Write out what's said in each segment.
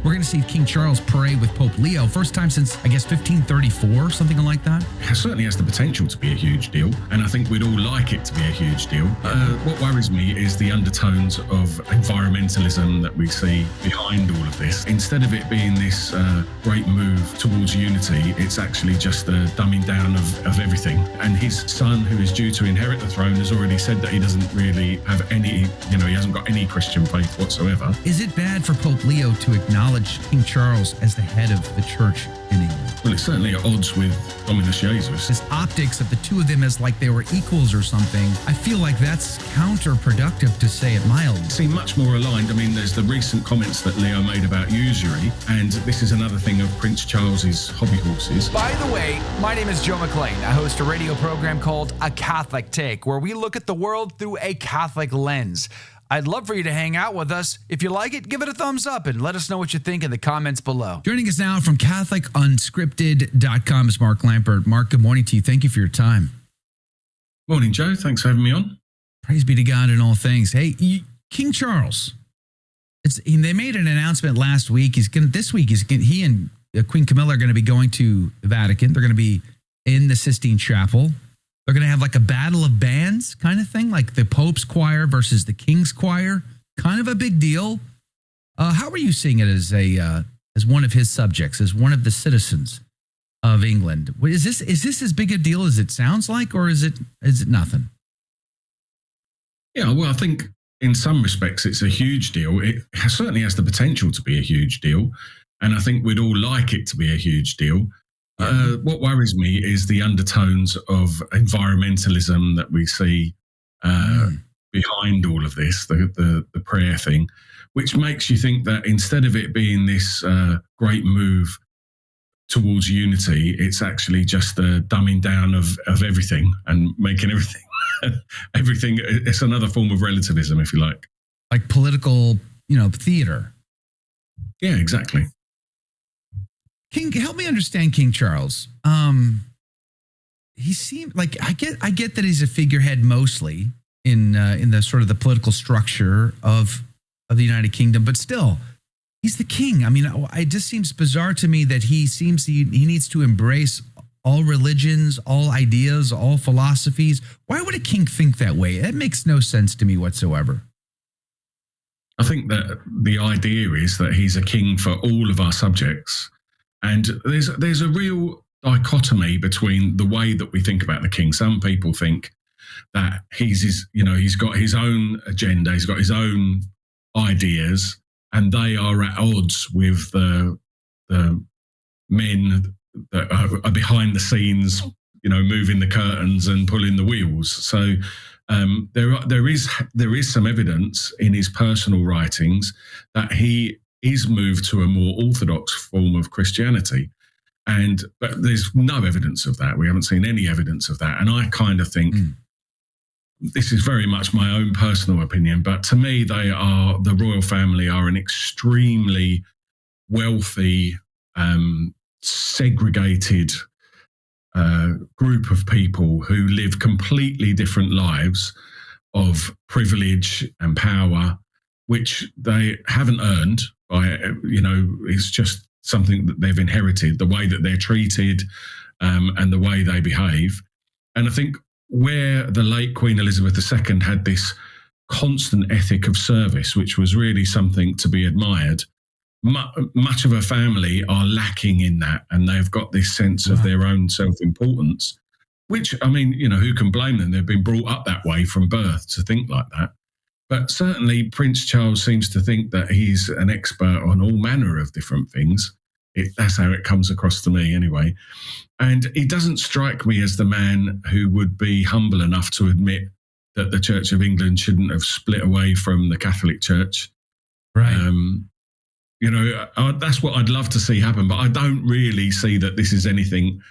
We're going to see King Charles pray with Pope Leo. First time since, I guess, 1534, something like that. It certainly has the potential to be a huge deal, and I think we'd all like it to be a huge deal. What worries me is the undertones of environmentalism that we see behind all of this. Instead of it being this great move towards unity, it's actually just a dumbing down of everything. And his son, who is due to inherit the throne, has already said that he doesn't really have any, he hasn't got any Christian faith whatsoever. Is it bad for Pope Leo to acknowledge King Charles as the head of the church in England? Well, it's certainly at odds with Dominus Jesus. This optics of the two of them as like they were equals or something, I feel like that's counterproductive, to say it mildly. Seem much more aligned. I mean, there's the recent comments that Leo made about usury, and this is another thing of Prince Charles's hobby horses. By the way, my name is Joe McLean. I host a radio program called A Catholic Take, where we look at the world through a Catholic lens. I'd love for you to hang out with us. If you like it, give it a thumbs up and let us know what you think in the comments below. Joining us now from CatholicUnscripted.com is Mark Lampert. Mark, good morning to you. Thank you for your time. Morning, Joe. Thanks for having me on. Praise be to God in all things. Hey, King Charles. They made an announcement last week. He and Queen Camilla are going to be going to the Vatican. They're going to be in the Sistine Chapel. They're going to have like a battle of bands kind of thing, like the Pope's choir versus the King's choir. Kind of a big deal. How are you seeing it as one of his subjects, as one of the citizens of England? Is this as big a deal as it sounds like, or is it nothing? Yeah, well, I think in some respects it's a huge deal. It certainly has the potential to be a huge deal, and I think we'd all like it to be a huge deal. What worries me is the undertones of environmentalism that we see behind all of this, the prayer thing, which makes you think that instead of it being this great move towards unity, it's actually just a dumbing down of everything and making everything. It's another form of relativism, if you like political, theater. Yeah, exactly. King, help me understand King Charles. He seemed like I get that he's a figurehead mostly in the sort of the political structure of the United Kingdom, but still, he's the king. I mean, it just seems bizarre to me that he needs to embrace all religions, all ideas, all philosophies. Why would a king think that way? That makes no sense to me whatsoever. I think that the idea is that he's a king for all of our subjects. And there's a real dichotomy between the way that we think about the king. Some people think that he's got his own agenda, he's got his own ideas, and they are at odds with the men that are behind the scenes, moving the curtains and pulling the wheels. So there is some evidence in his personal writings that he is moved to a more orthodox form of Christianity. But there's no evidence of that. We haven't seen any evidence of that. And I kind of think this is very much my own personal opinion, but to me, the royal family are an extremely wealthy, segregated group of people who live completely different lives of privilege and power, which they haven't earned. It's just something that they've inherited, the way that they're treated and the way they behave. And I think where the late Queen Elizabeth II had this constant ethic of service, which was really something to be admired, much of her family are lacking in that, and they've got this sense of their own self-importance, which, I mean, who can blame them? They've been brought up that way from birth to think like that. But certainly Prince Charles seems to think that he's an expert on all manner of different things. That's how it comes across to me anyway. And he doesn't strike me as the man who would be humble enough to admit that the Church of England shouldn't have split away from the Catholic Church. Right. That's what I'd love to see happen, but I don't really see that this is anything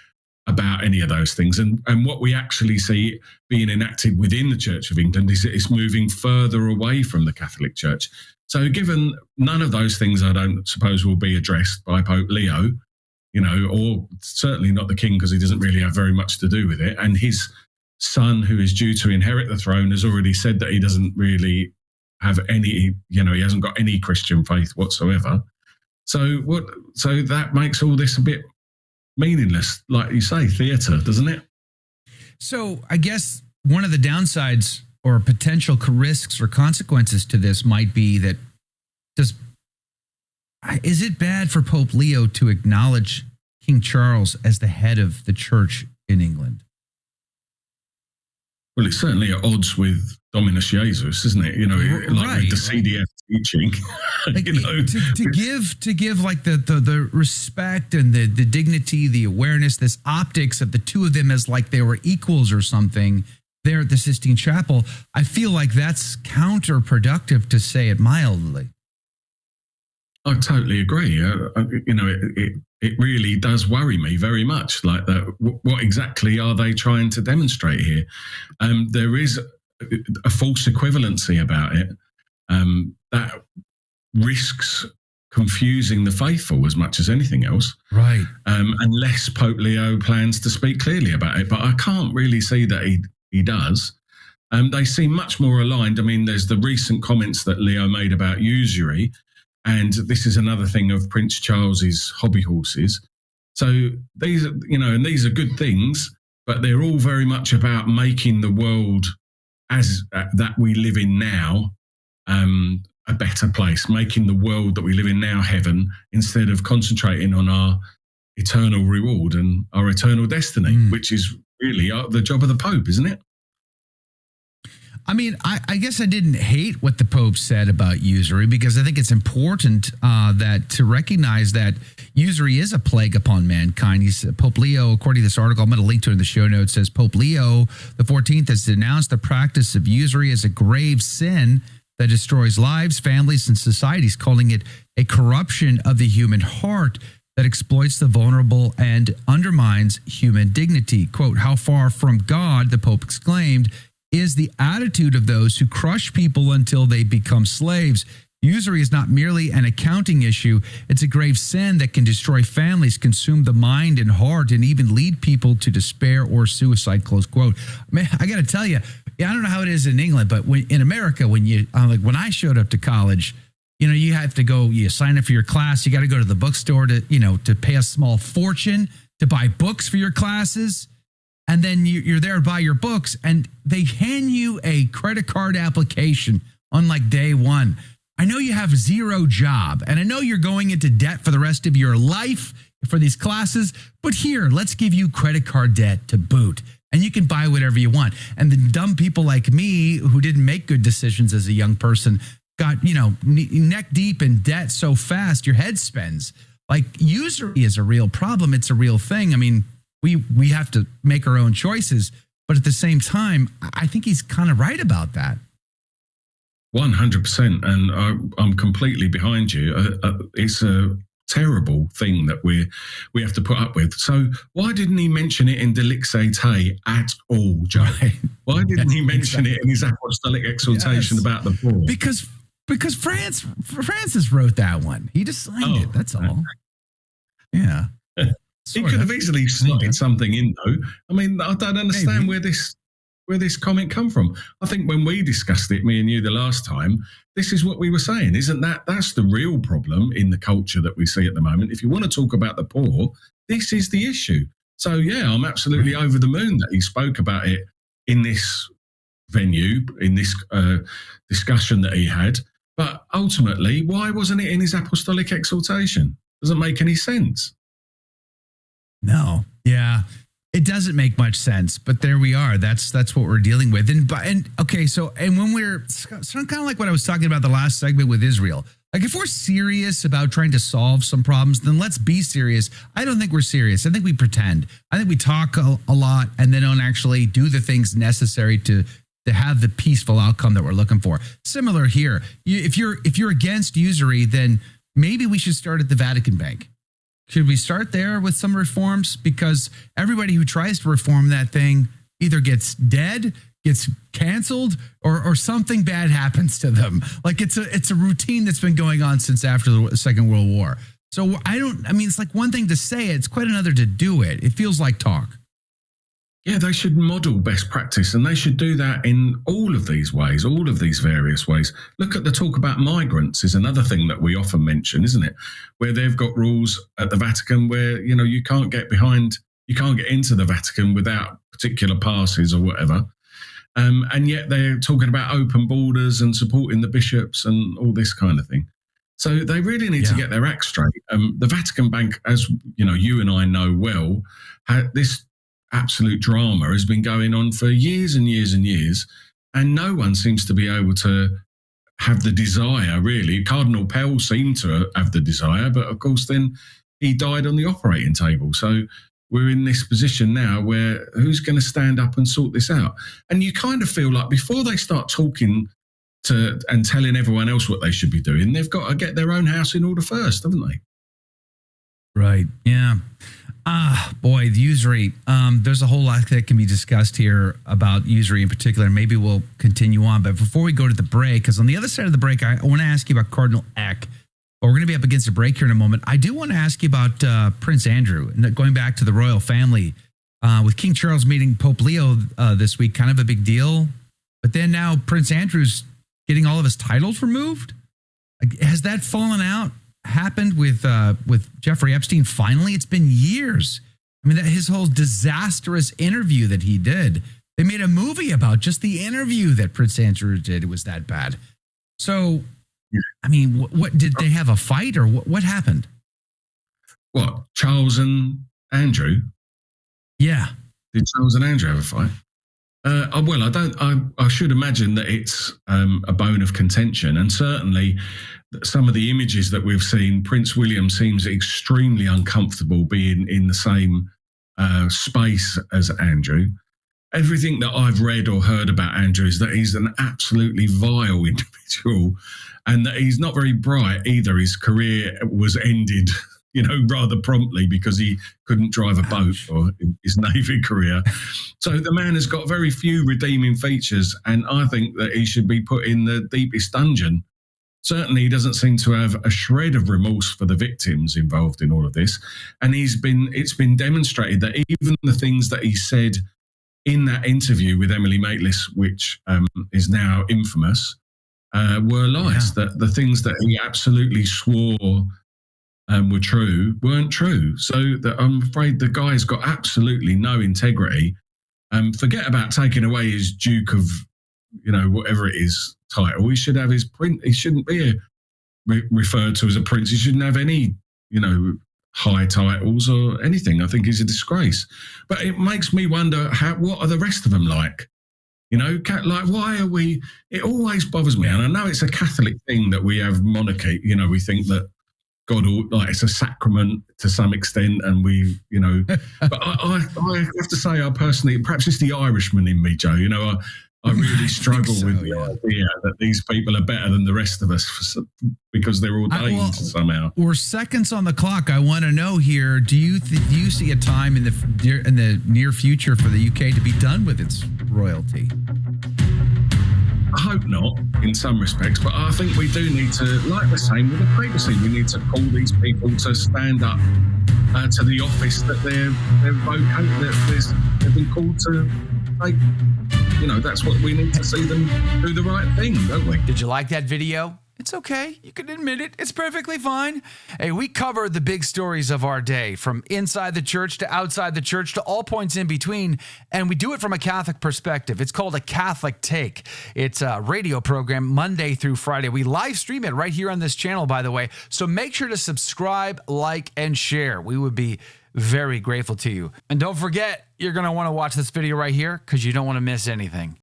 about any of those things. And what we actually see being enacted within the Church of England is it's moving further away from the Catholic Church. So given none of those things, I don't suppose will be addressed by Pope Leo, or certainly not the king, because he doesn't really have very much to do with it. And his son, who is due to inherit the throne, has already said that he doesn't really have any, he hasn't got any Christian faith whatsoever. So what? So that makes all this a bit meaningless, like you say, theatre, doesn't it? So I guess one of the downsides or potential risks or consequences to this might be that is it bad for Pope Leo to acknowledge King Charles as the head of the church in England? Well, it's certainly at odds with Dominus Jesus, isn't it? You know, like right, with the CDF teaching. Like, you know, to give like the respect and the dignity, the awareness, this optics of the two of them as like they were equals or something there at the Sistine Chapel. I feel like that's counterproductive, to say it mildly. I totally agree. You know, it really does worry me very much. Like that, what exactly are they trying to demonstrate here? There is a false equivalency about it that risks confusing the faithful as much as anything else. Right. Unless Pope Leo plans to speak clearly about it, but I can't really see that he does. They seem much more aligned. I mean, there's the recent comments that Leo made about usury. And this is another thing of Prince Charles's hobby horses. So these, you know, and these are good things, but they're all very much about making the world as that we live in now a better place, making the world that we live in now heaven, instead of concentrating on our eternal reward and our eternal destiny, which is really the job of the Pope, isn't it? I mean, I guess I didn't hate what the Pope said about usury, because I think it's important that to recognize that usury is a plague upon mankind. Pope Leo, according to this article, I'm going to link to it in the show notes, says Pope Leo XIV has denounced the practice of usury as a grave sin that destroys lives, families, and societies, calling it a corruption of the human heart that exploits the vulnerable and undermines human dignity. Quote, "How far from God," the Pope exclaimed, "is the attitude of those who crush people until they become slaves. Usury is not merely an accounting issue. It's a grave sin that can destroy families, consume the mind and heart, and even lead people to despair or suicide," close quote. Man, I got to tell you, I don't know how it is in England, but in America, when I showed up to college, you know, you have to go, you sign up for your class. You got to go to the bookstore to pay a small fortune to buy books for your classes. And then you're there to buy your books, and they hand you a credit card application on like day one. I know you have zero job, and I know you're going into debt for the rest of your life for these classes, but here, let's give you credit card debt to boot, and you can buy whatever you want. And the dumb people like me who didn't make good decisions as a young person got, neck deep in debt so fast, your head spins. Like, usury is a real problem. It's a real thing. I mean, we have to make our own choices, but at the same time, I think he's kind of right about that. 100%, and I'm completely behind you. It's a terrible thing that we have to put up with. So why didn't he mention it in Delixte Te at all, Joe? Right. Why didn't he mention it in his apostolic exhortation about the poor? Because Francis wrote that one. He just signed it. That's all. Yeah. He could have easily slotted something in, though. I mean, I don't understand where this comment come from. I think when we discussed it, me and you, the last time, this is what we were saying, isn't that's the real problem in the culture that we see at the moment. If you want to talk about the poor, this is the issue. So, yeah, I'm absolutely over the moon that he spoke about it in this venue, in this discussion that he had. But ultimately, why wasn't it in his apostolic exhortation? Doesn't make any sense. No. Yeah. It doesn't make much sense, but there we are. That's what we're dealing with. And when we're kind of like what I was talking about the last segment with Israel, like if we're serious about trying to solve some problems, then let's be serious. I don't think we're serious. I think we pretend. I think we talk a lot and then don't actually do the things necessary to have the peaceful outcome that we're looking for. Similar here. If you're against usury, then maybe we should start at the Vatican Bank. Should we start there with some reforms? Because everybody who tries to reform that thing either gets dead, gets canceled, or something bad happens to them. Like it's a routine that's been going on since after the Second World War. So it's like one thing to say it, it's quite another to do it. It feels like talk. Yeah, they should model best practice, and they should do that in all of these ways, all of these various ways. Look at the talk about migrants is another thing that we often mention, isn't it? Where they've got rules at the Vatican where, you can't get into the Vatican without particular passes or whatever. And yet they're talking about open borders and supporting the bishops and all this kind of thing. So they really need to get their act straight. The Vatican Bank, as you and I know well, this absolute drama has been going on for years and years and years, and no one seems to be able to have the desire, really. Cardinal Pell seemed to have the desire, but of course then he died on the operating table. So we're in this position now where who's going to stand up and sort this out? And you kind of feel like before they start talking to and telling everyone else what they should be doing, they've got to get their own house in order first, haven't they? Right. Yeah. Boy, the usury. There's a whole lot that can be discussed here about usury in particular. Maybe we'll continue on. But before we go to the break, because on the other side of the break, I want to ask you about Cardinal Eck. But we're going to be up against a break here in a moment. I do want to ask you about Prince Andrew and going back to the royal family. With King Charles meeting Pope Leo this week, kind of a big deal. But then now Prince Andrew's getting all of his titles removed. Has that fallen out? Happened with Jeffrey Epstein finally? It's been years. I mean, that his whole disastrous interview that he did, they made a movie about just the interview that Prince Andrew did. It was that bad. So, I mean, what did they have a fight or what happened? What, Charles and Andrew? Yeah. Did Charles and Andrew have a fight? Well, I should imagine that it's a bone of contention, and certainly some of the images that we've seen, Prince William seems extremely uncomfortable being in the same space as Andrew. Everything that I've read or heard about Andrew is that he's an absolutely vile individual and that he's not very bright either. His career was ended, rather promptly because he couldn't drive a boat or his Navy career. So the man has got very few redeeming features, and I think that he should be put in the deepest dungeon. Certainly, he doesn't seem to have a shred of remorse for the victims involved in all of this. And it's been demonstrated that even the things that he said in that interview with Emily Maitlis, which is now infamous, were lies. That the things that he absolutely swore were true weren't true. So I'm afraid the guy's got absolutely no integrity. Forget about taking away his Duke of, whatever it is, title. He should have his prince. He shouldn't be referred to as a prince. He shouldn't have any, high titles or anything. I think he's a disgrace. But it makes me wonder what are the rest of them like? Like why are we? It always bothers me, and I know it's a Catholic thing that we have monarchy. We think that God, it's a sacrament to some extent, and we, But I have to say, I personally, perhaps it's the Irishman in me, Joe. I really struggle with the idea that these people are better than the rest of us because they're ordained somehow. We're seconds on the clock. I want to know here: do you see a time in the near future for the UK to be done with its royalty? I hope not, in some respects, but I think we do need to, like the same with the papacy, we need to call these people to stand up to the office that they've been called to take. That's what we need to see them do the right thing, don't we? Did you like that video? It's okay. You can admit it. It's perfectly fine. Hey, we cover the big stories of our day, from inside the church to outside the church to all points in between, and we do it from a Catholic perspective. It's called A Catholic Take. It's a radio program Monday through Friday. We live stream it right here on this channel, by the way, so make sure to subscribe, like, and share. We would be very grateful to you. And don't forget, you're going to want to watch this video right here because you don't want to miss anything.